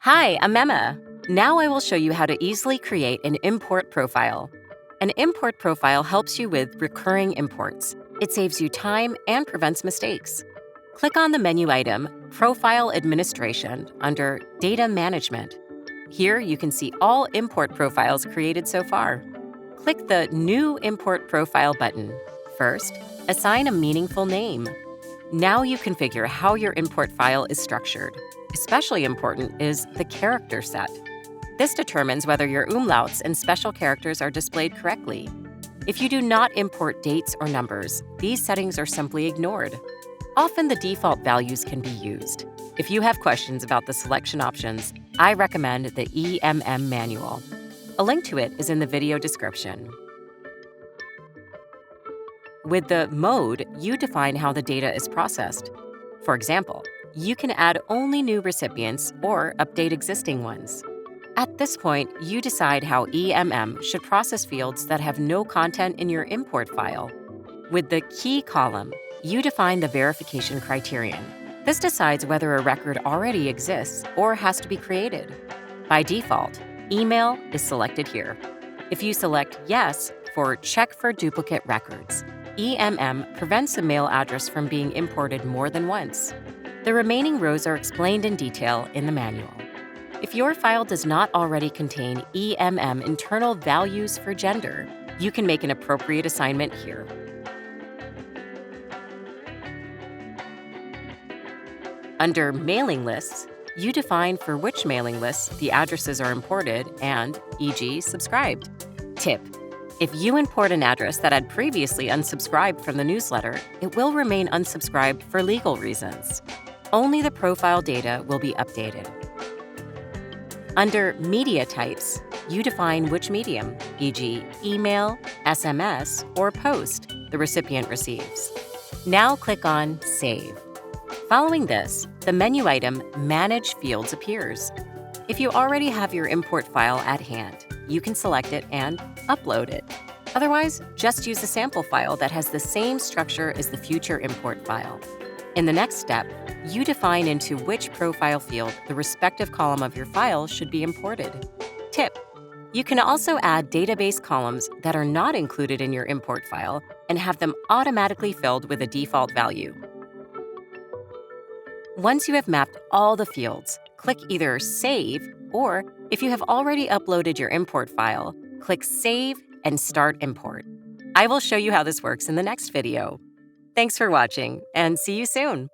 Hi, I'm Emma. Now I will show you how to easily create an import profile. An import profile helps you with recurring imports. It saves you time and prevents mistakes. Click on the menu item, Profile Administration, under Data Management. Here you can see all import profiles created so far. Click the New Import Profile button. First, assign a meaningful name. Now you configure how your import file is structured. Especially important is the character set. This determines whether your umlauts and special characters are displayed correctly. If you do not import dates or numbers, these settings are simply ignored. Often the default values can be used. If you have questions about the selection options, I recommend the EMM manual. A link to it is in the video description. With the mode, you define how the data is processed. For example, you can add only new recipients or update existing ones. At this point, you decide how EMM should process fields that have no content in your import file. With the key column, you define the verification criterion. This decides whether a record already exists or has to be created. By default, email is selected here. If you select Yes for Check for Duplicate Records, EMM prevents a mail address from being imported more than once. The remaining rows are explained in detail in the manual. If your file does not already contain EMM internal values for gender, you can make an appropriate assignment here. Under Mailing Lists, you define for which mailing lists the addresses are imported and, e.g., subscribed. Tip: if you import an address that had previously unsubscribed from the newsletter, it will remain unsubscribed for legal reasons. Only the profile data will be updated. Under Media Types, you define which medium, e.g., email, SMS, or post, the recipient receives. Now click on Save. Following this, the menu item Manage Fields appears. If you already have your import file at hand, you can select it and upload it. Otherwise, just use a sample file that has the same structure as the future import file. In the next step, you define into which profile field the respective column of your file should be imported. Tip: you can also add database columns that are not included in your import file and have them automatically filled with a default value. Once you have mapped all the fields, click either Save, or if you have already uploaded your import file, click Save and Start Import. I will show you how this works in the next video. Thanks for watching, and see you soon!